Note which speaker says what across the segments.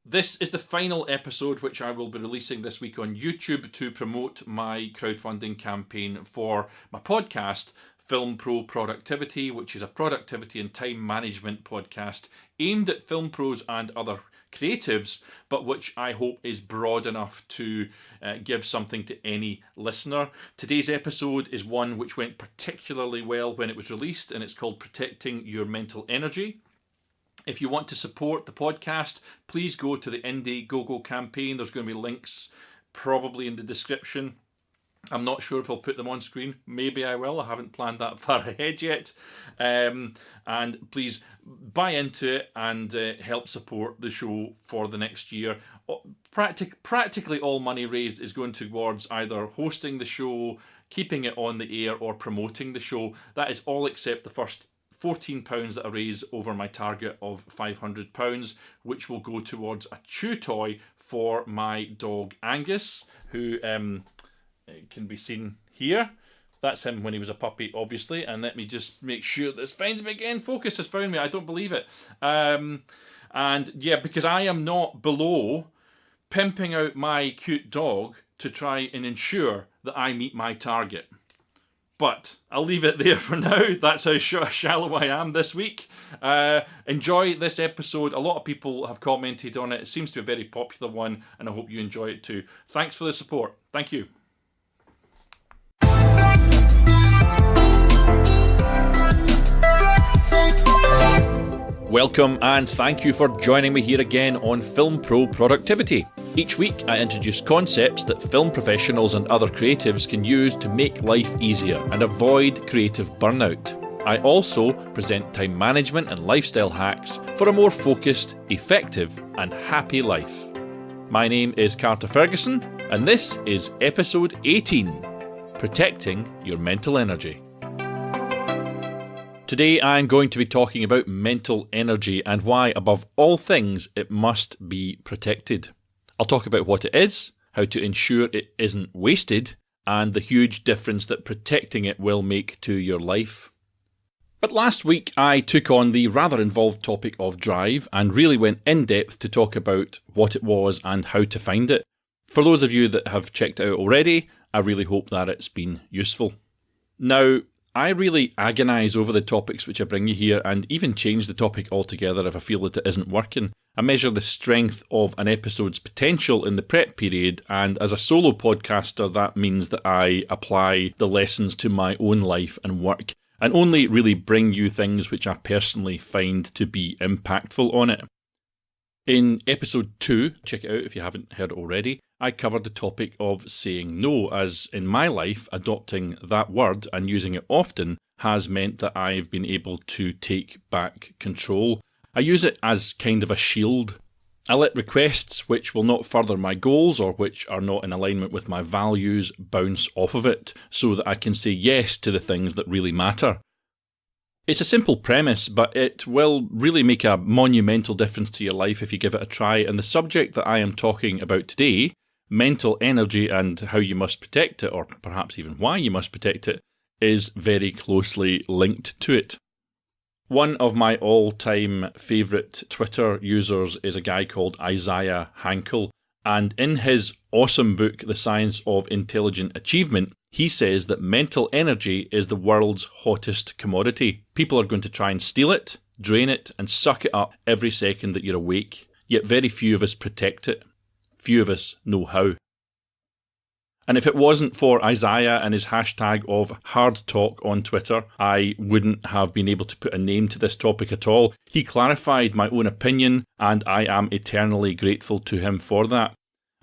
Speaker 1: This is the final episode which I will be releasing this week on YouTube to promote my crowdfunding campaign for my podcast, Film Pro Productivity, which is a productivity and time management podcast aimed at film pros and other creatives, but which I hope is broad enough to give something to any listener. Today's episode is one which went particularly well when it was released, and it's called Protecting Your Mental Energy. If you want to support the podcast, please go to the Indiegogo campaign. There's going to be links probably in the description. I'm not sure if I'll put them on screen. Maybe I will. I haven't planned that far ahead yet. And please buy into it and help support the show for the next year. Practically all money raised is going towards either hosting the show, keeping it on the air, or promoting the show. That is all except the first £14 that I raise over my target of £500, which will go towards a chew toy for my dog Angus, who can be seen here. That's him when he was a puppy, obviously. And let me just make sure this finds me again. Focus has found me. I don't believe it. And yeah, because I am not below pimping out my cute dog to try and ensure that I meet my target. But I'll leave it there for now. That's how shallow I am this week. Enjoy this episode. A lot of people have commented on it. It seems to be a very popular one, and I hope you enjoy it too. Thanks for the support. Thank you. Welcome and thank you for joining me here again on Film Pro Productivity. Each week I introduce concepts that film professionals and other creatives can use to make life easier and avoid creative burnout. I also present time management and lifestyle hacks for a more focused, effective and happy life. My name is Carter Ferguson and this is episode 18, Protecting Your Mental Energy. Today I'm going to be talking about mental energy and why, above all things, it must be protected. I'll talk about what it is, how to ensure it isn't wasted, and the huge difference that protecting it will make to your life. But last week I took on the rather involved topic of drive and really went in depth to talk about what it was and how to find it. For those of you that have checked it out already, I really hope that it's been useful. Now, I really agonise over the topics which I bring you here and even change the topic altogether if I feel that it isn't working. I measure the strength of an episode's potential in the prep period, and as a solo podcaster that means that I apply the lessons to my own life and work and only really bring you things which I personally find to be impactful on it. In episode 2, check it out if you haven't heard it already, I covered the topic of saying no, as in my life, adopting that word and using it often has meant that I've been able to take back control. I use it as kind of a shield. I let requests which will not further my goals or which are not in alignment with my values bounce off of it so that I can say yes to the things that really matter. It's a simple premise, but it will really make a monumental difference to your life if you give it a try. And the subject that I am talking about today, mental energy and how you must protect it, or perhaps even why you must protect it, is very closely linked to it. One of my all-time favourite Twitter users is a guy called Isaiah Hankel, and in his awesome book, The Science of Intelligent Achievement, he says that mental energy is the world's hottest commodity. People are going to try and steal it, drain it, and suck it up every second that you're awake, yet very few of us protect it. Few of us know how. And if it wasn't for Isaiah and his hashtag of hard talk on Twitter, I wouldn't have been able to put a name to this topic at all. He clarified my own opinion, and I am eternally grateful to him for that.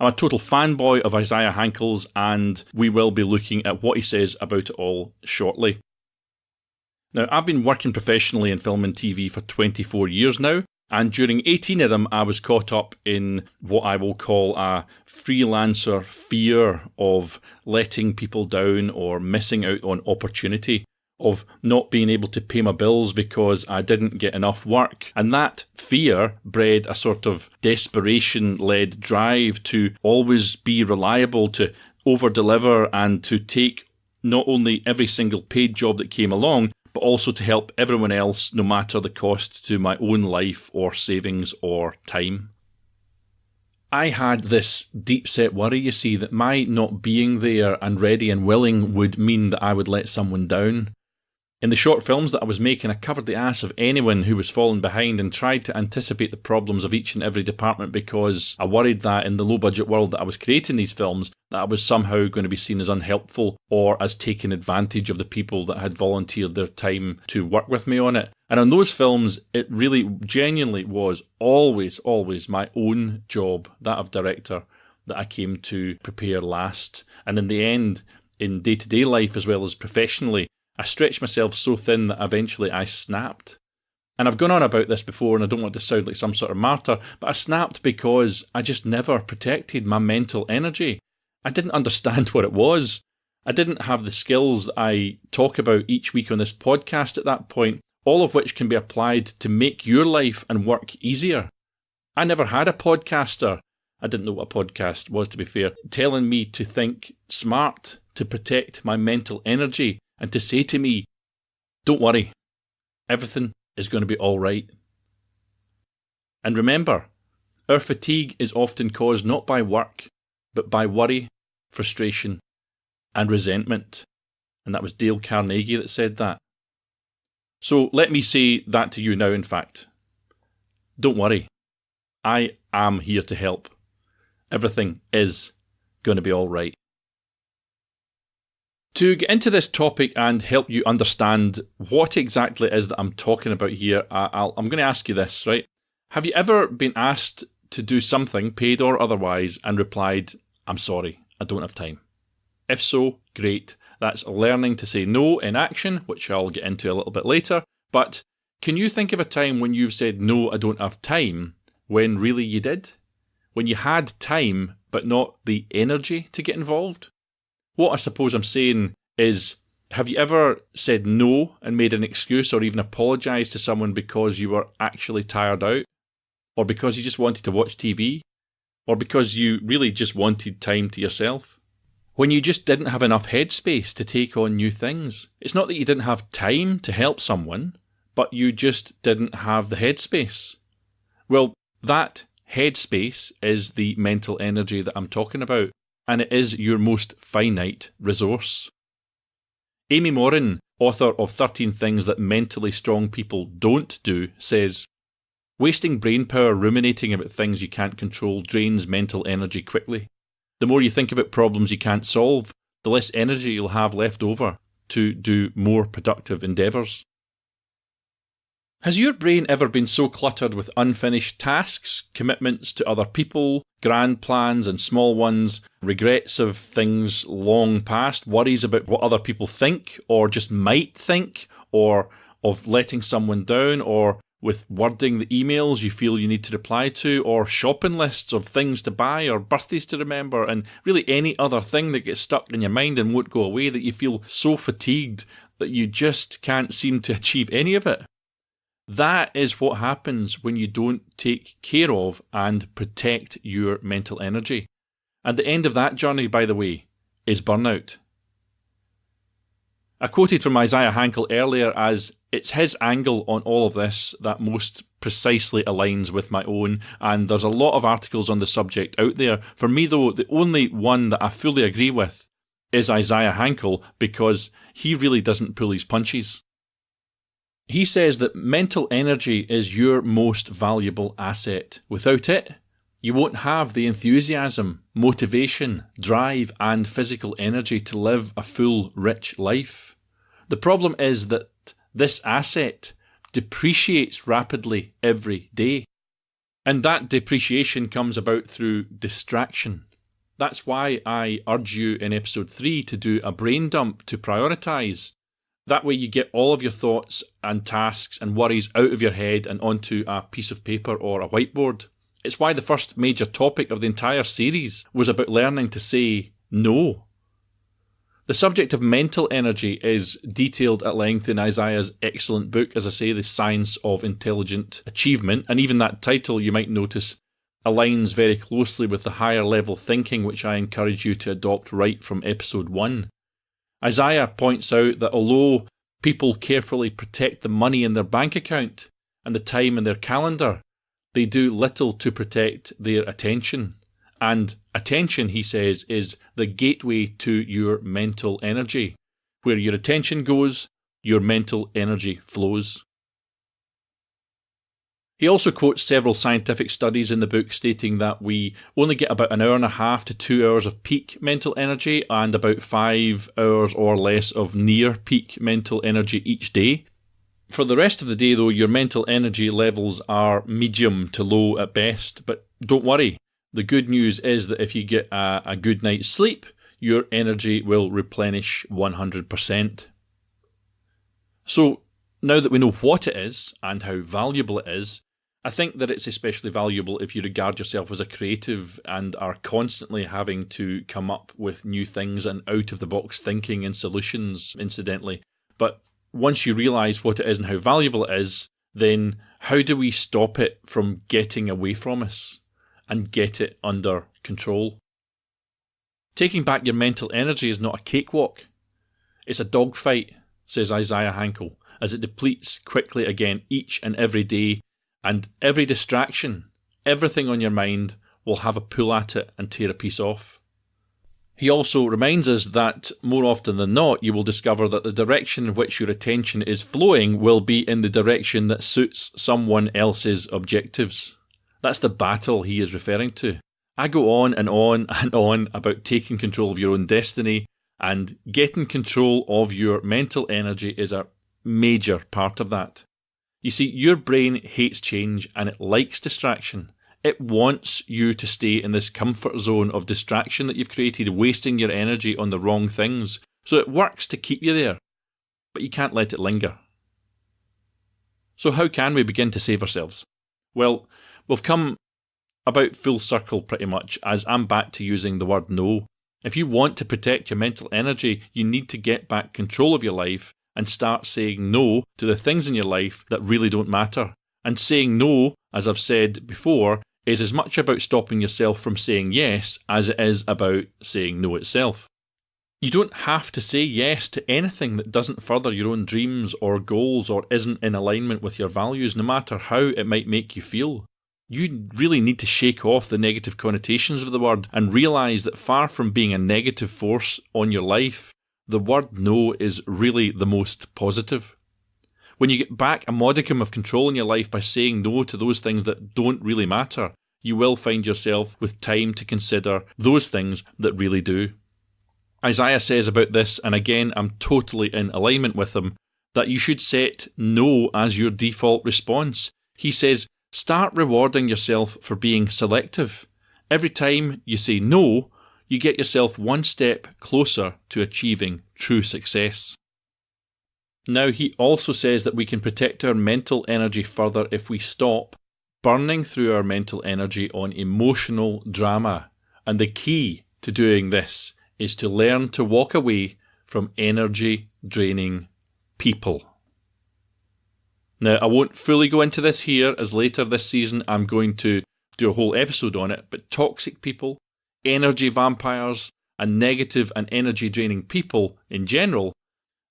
Speaker 1: I'm a total fanboy of Isaiah Hankel's, and we will be looking at what he says about it all shortly. Now, I've been working professionally in film and TV for 24 years now, and during 18 of them, I was caught up in what I will call a freelancer fear of letting people down or missing out on opportunity, of not being able to pay my bills because I didn't get enough work. And that fear bred a sort of desperation-led drive to always be reliable, to over-deliver, and to take not only every single paid job that came along, but also to help everyone else, no matter the cost to my own life or savings or time. I had this deep-set worry, you see, that my not being there and ready and willing would mean that I would let someone down. In the short films that I was making, I covered the ass of anyone who was falling behind and tried to anticipate the problems of each and every department because I worried that in the low-budget world that I was creating these films, that I was somehow going to be seen as unhelpful or as taking advantage of the people that had volunteered their time to work with me on it. And on those films, it really genuinely was always my own job, that of director, that I came to prepare last. And in the end, in day-to-day life as well as professionally, I stretched myself so thin that eventually I snapped. And I've gone on about this before, and I don't want to sound like some sort of martyr, but I snapped because I just never protected my mental energy. I didn't understand what it was. I didn't have the skills that I talk about each week on this podcast at that point, all of which can be applied to make your life and work easier. I never had a podcaster, I didn't know what a podcast was to be fair, telling me to think smart, to protect my mental energy, and to say to me, don't worry, everything is going to be all right. And remember, our fatigue is often caused not by work, but by worry, frustration, and resentment. And that was Dale Carnegie that said that. So let me say that to you now, in fact. Don't worry, I am here to help. Everything is going to be all right. To get into this topic and help you understand what exactly it is that I'm talking about here, I'm going to ask you this, right? Have you ever been asked to do something, paid or otherwise, and replied, I'm sorry, I don't have time? If so, great. That's learning to say no in action, which I'll get into a little bit later. But can you think of a time when you've said, no, I don't have time, when really you did? When you had time, but not the energy to get involved? What I suppose I'm saying is, have you ever said no and made an excuse or even apologised to someone because you were actually tired out? Or because you just wanted to watch TV? Or because you really just wanted time to yourself? When you just didn't have enough headspace to take on new things. It's not that you didn't have time to help someone, but you just didn't have the headspace. Well, that headspace is the mental energy that I'm talking about. And it is your most finite resource. Amy Morin, author of 13 Things That Mentally Strong People Don't Do, says, wasting brain power ruminating about things you can't control drains mental energy quickly. The more you think about problems you can't solve, the less energy you'll have left over to do more productive endeavours. Has your brain ever been so cluttered with unfinished tasks, commitments to other people, grand plans and small ones, regrets of things long past, worries about what other people think or just might think, or of letting someone down, or with wording the emails you feel you need to reply to, or shopping lists of things to buy or birthdays to remember, and really any other thing that gets stuck in your mind and won't go away, that you feel so fatigued that you just can't seem to achieve any of it? That is what happens when you don't take care of and protect your mental energy. And the end of that journey, by the way, is burnout. I quoted from Isaiah Hankel earlier as, it's his angle on all of this that most precisely aligns with my own, and there's a lot of articles on the subject out there. For me though, the only one that I fully agree with is Isaiah Hankel, because he really doesn't pull his punches. He says that mental energy is your most valuable asset. Without it, you won't have the enthusiasm, motivation, drive, and physical energy to live a full, rich life. The problem is that this asset depreciates rapidly every day. And that depreciation comes about through distraction. That's why I urge you in episode 3 to do a brain dump to prioritise. That way you get all of your thoughts and tasks and worries out of your head and onto a piece of paper or a whiteboard. It's why the first major topic of the entire series was about learning to say no. The subject of mental energy is detailed at length in Isaiah's excellent book, as I say, The Science of Intelligent Achievement, and even that title, you might notice, aligns very closely with the higher level thinking which I encourage you to adopt right from episode 1. Isaiah points out that although people carefully protect the money in their bank account and the time in their calendar, they do little to protect their attention. And attention, he says, is the gateway to your mental energy. Where your attention goes, your mental energy flows. He also quotes several scientific studies in the book stating that we only get about 1.5 to 2 hours of peak mental energy and about 5 hours or less of near peak mental energy each day. For the rest of the day, though, your mental energy levels are medium to low at best, but don't worry. The good news is that if you get a good night's sleep, your energy will replenish 100%. So, now that we know what it is and how valuable it is, I think that it's especially valuable if you regard yourself as a creative and are constantly having to come up with new things and out-of-the-box thinking and solutions, incidentally. But once you realise what it is and how valuable it is, then how do we stop it from getting away from us and get it under control? Taking back your mental energy is not a cakewalk. It's a dogfight, says Isaiah Hankel, as it depletes quickly again each and every day, and every distraction, everything on your mind, will have a pull at it and tear a piece off. He also reminds us that more often than not, you will discover that the direction in which your attention is flowing will be in the direction that suits someone else's objectives. That's the battle he is referring to. I go on and on and on about taking control of your own destiny, and getting control of your mental energy is a major part of that. You see, your brain hates change and it likes distraction. It wants you to stay in this comfort zone of distraction that you've created, wasting your energy on the wrong things. So it works to keep you there, but you can't let it linger. So how can we begin to save ourselves? Well, we've come about full circle pretty much, as I'm back to using the word no. If you want to protect your mental energy, you need to get back control of your life and start saying no to the things in your life that really don't matter. And saying no, as I've said before, is as much about stopping yourself from saying yes as it is about saying no itself. You don't have to say yes to anything that doesn't further your own dreams or goals or isn't in alignment with your values, no matter how it might make you feel. You really need to shake off the negative connotations of the word and realise that far from being a negative force on your life, the word no is really the most positive. When you get back a modicum of control in your life by saying no to those things that don't really matter, you will find yourself with time to consider those things that really do. Isaiah says about this, and again I'm totally in alignment with him, that you should set no as your default response. He says, start rewarding yourself for being selective. Every time you say no, you get yourself one step closer to achieving true success. Now, he also says that we can protect our mental energy further if we stop burning through our mental energy on emotional drama. And the key to doing this is to learn to walk away from energy-draining people. Now, I won't fully go into this here, as later this season I'm going to do a whole episode on it, but toxic people, energy vampires, and negative and energy-draining people in general,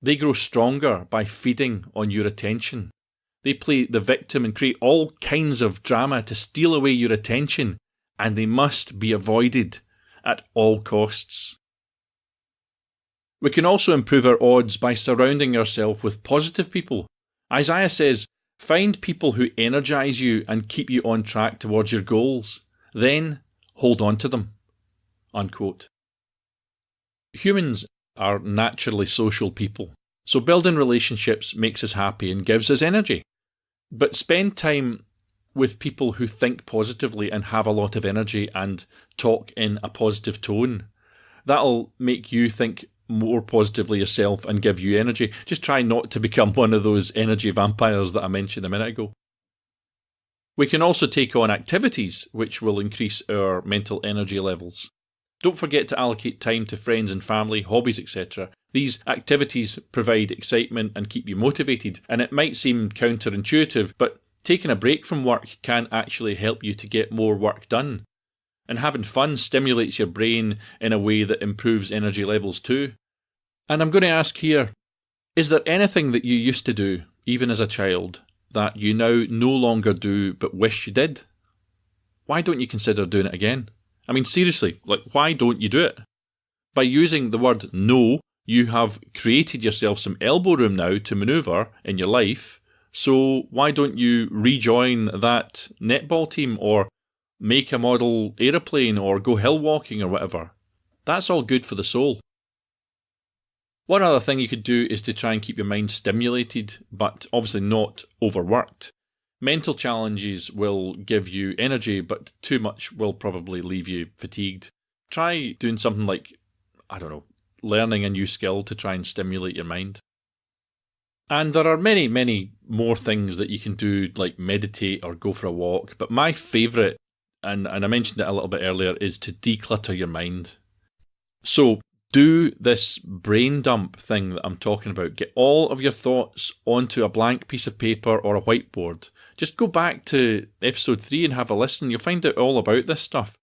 Speaker 1: they grow stronger by feeding on your attention. They play the victim and create all kinds of drama to steal away your attention, and they must be avoided at all costs. We can also improve our odds by surrounding ourselves with positive people. Isaiah says, find people who energise you and keep you on track towards your goals. Then hold on to them. Unquote. Humans are naturally social people, so building relationships makes us happy and gives us energy. But spend time with people who think positively and have a lot of energy and talk in a positive tone. That'll make you think more positively yourself and give you energy. Just try not to become one of those energy vampires that I mentioned a minute ago. We can also take on activities which will increase our mental energy levels. Don't forget to allocate time to friends and family, hobbies, etc. These activities provide excitement and keep you motivated, and it might seem counterintuitive, but taking a break from work can actually help you to get more work done. And having fun stimulates your brain in a way that improves energy levels too. And I'm going to ask here, is there anything that you used to do, even as a child, that you now no longer do but wish you did? Why don't you consider doing it again? I mean, seriously, why don't you do it? By using the word no, you have created yourself some elbow room now to manoeuvre in your life. So why don't you rejoin that netball team or make a model aeroplane or go hill walking or whatever? That's all good for the soul. One other thing you could do is to try and keep your mind stimulated, but obviously not overworked. Mental challenges will give you energy, but too much will probably leave you fatigued. Try doing something like, learning a new skill to try and stimulate your mind. And there are many, many more things that you can do, like meditate or go for a walk. But my favourite, and I mentioned it a little bit earlier, is to declutter your mind. So do this brain dump thing that I'm talking about. Get all of your thoughts onto a blank piece of paper or a whiteboard. Just go back to episode 3 and have a listen. You'll find out all about this stuff.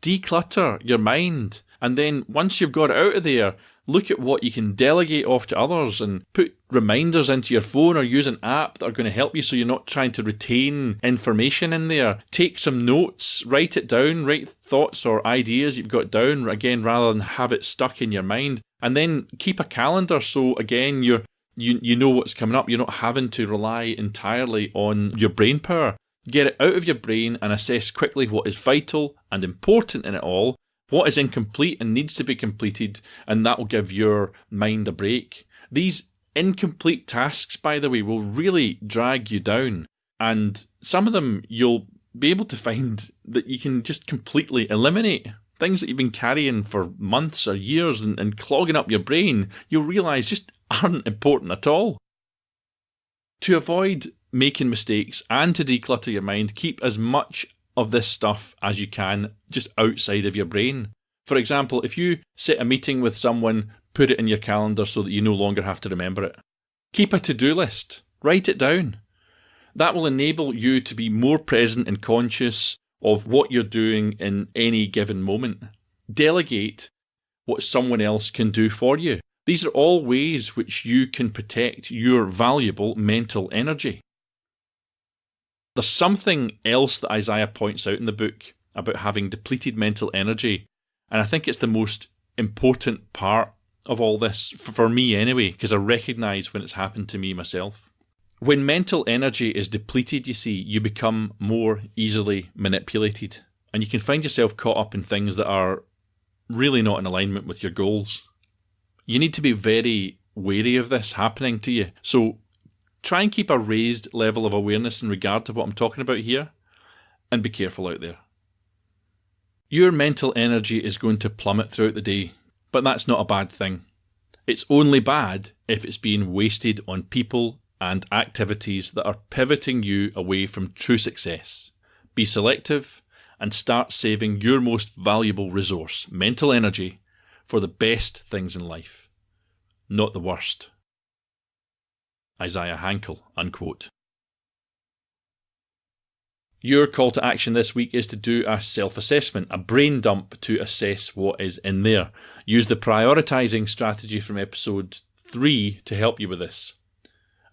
Speaker 1: Declutter your mind. And then once you've got it out of there, look at what you can delegate off to others and put reminders into your phone or use an app that are going to help you so you're not trying to retain information in there. Take some notes, write it down, write thoughts or ideas you've got down, again, rather than have it stuck in your mind. And then keep a calendar so, again, you know what's coming up. You're not having to rely entirely on your brain power. Get it out of your brain and assess quickly what is vital and important in it all, what is incomplete and needs to be completed, and that will give your mind a break. These incomplete tasks, by the way, will really drag you down, and some of them you'll be able to find that you can just completely eliminate. Things that you've been carrying for months or years and clogging up your brain, you'll realise just aren't important at all. To avoid making mistakes and to declutter your mind, keep as much of this stuff as you can just outside of your brain. For example, if you set a meeting with someone, put it in your calendar so that you no longer have to remember it. Keep a to-do list. Write it down. That will enable you to be more present and conscious of what you're doing in any given moment. Delegate what someone else can do for you. These are all ways which you can protect your valuable mental energy. There's something else that Isaiah points out in the book about having depleted mental energy, and I think it's the most important part of all this, for me anyway, because I recognise when it's happened to me myself. When mental energy is depleted, you see, you become more easily manipulated, and you can find yourself caught up in things that are really not in alignment with your goals. You need to be very wary of this happening to you, so try and keep a raised level of awareness in regard to what I'm talking about here, and be careful out there. Your mental energy is going to plummet throughout the day, but that's not a bad thing. It's only bad if it's being wasted on people and activities that are pivoting you away from true success. Be selective and start saving your most valuable resource, mental energy, for the best things in life, not the worst. Isaiah Hankel, unquote. Your call to action this week is to do a self-assessment, a brain dump to assess what is in there. Use the prioritising strategy from episode 3 to help you with this.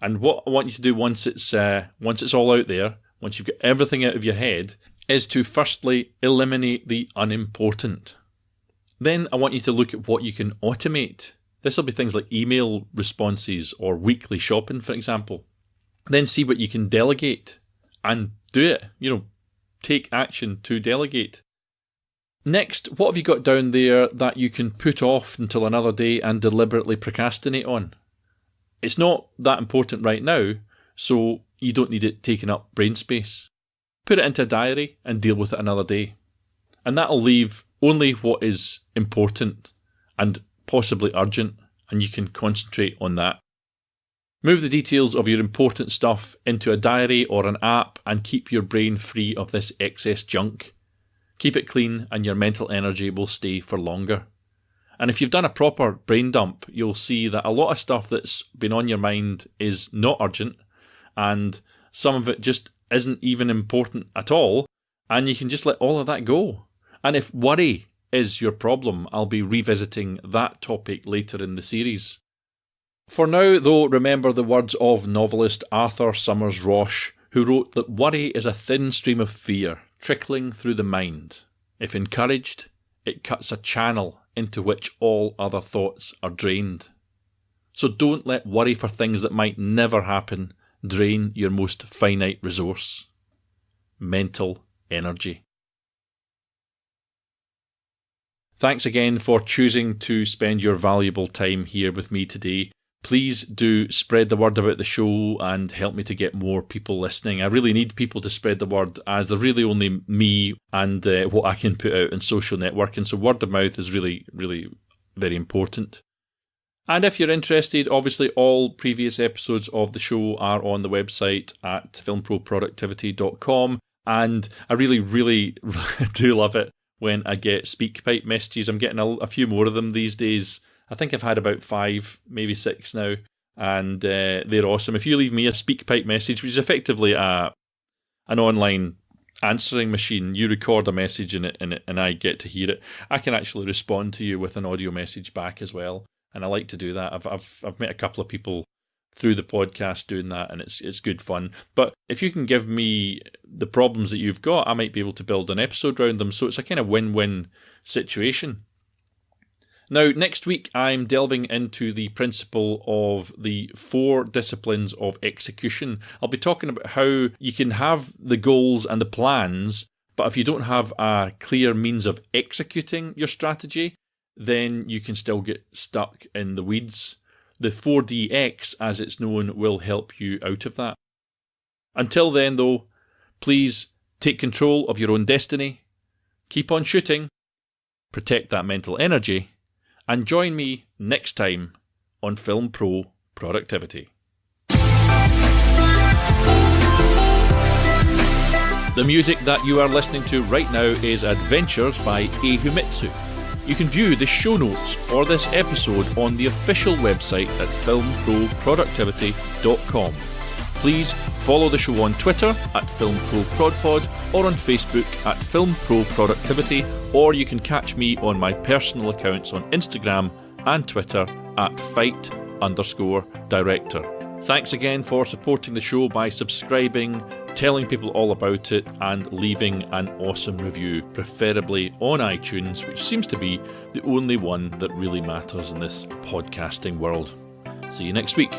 Speaker 1: And what I want you to do once it's all out there, once you've got everything out of your head, is to firstly eliminate the unimportant. Then I want you to look at what you can automate. This will be things like email responses or weekly shopping, for example. Then see what you can delegate and do it. Take action to delegate. Next, what have you got down there that you can put off until another day and deliberately procrastinate on? It's not that important right now, so you don't need it taking up brain space. Put it into a diary and deal with it another day. And that'll leave only what is important and possibly urgent, and you can concentrate on that. Move the details of your important stuff into a diary or an app and keep your brain free of this excess junk. Keep it clean and your mental energy will stay for longer. And if you've done a proper brain dump, you'll see that a lot of stuff that's been on your mind is not urgent, and some of it just isn't even important at all, and you can just let all of that go. And if worry is your problem, I'll be revisiting that topic later in the series. For now, though, remember the words of novelist Arthur Summers Roche, who wrote that worry is a thin stream of fear trickling through the mind. If encouraged, it cuts a channel into which all other thoughts are drained. So don't let worry for things that might never happen drain your most finite resource: mental energy. Thanks again for choosing to spend your valuable time here with me today. Please do spread the word about the show and help me to get more people listening. I really need people to spread the word, as there's really only me and what I can put out in social networking. So word of mouth is really, really very important. And if you're interested, obviously all previous episodes of the show are on the website at filmproproductivity.com. And I really, really do love it when I get SpeakPipe messages. I'm getting a few more of them these days. I think I've had about 5, maybe 6 now, and they're awesome. If you leave me a SpeakPipe message, which is effectively an online answering machine, you record a message in it, and I get to hear it. I can actually respond to you with an audio message back as well, and I like to do that. I've met a couple of people through the podcast doing that, and it's good fun. But if you can give me the problems that you've got, I might be able to build an episode around them. So it's a kind of win-win situation. Now, next week, I'm delving into the principle of the 4 disciplines of execution. I'll be talking about how you can have the goals and the plans, but if you don't have a clear means of executing your strategy, then you can still get stuck in the weeds. The 4DX, as it's known, will help you out of that. Until then, though, please take control of your own destiny, keep on shooting, protect that mental energy, and join me next time on Film Pro Productivity. The music that you are listening to right now is Adventures by Ehumitsu. You can view the show notes for this episode on the official website at filmproproductivity.com. Please follow the show on Twitter at FilmProProdPod or on Facebook at FilmProProductivity, or you can catch me on my personal accounts on Instagram and Twitter at fight_director. Thanks again for supporting the show by subscribing, telling people all about it, and leaving an awesome review, preferably on iTunes, which seems to be the only one that really matters in this podcasting world. See you next week.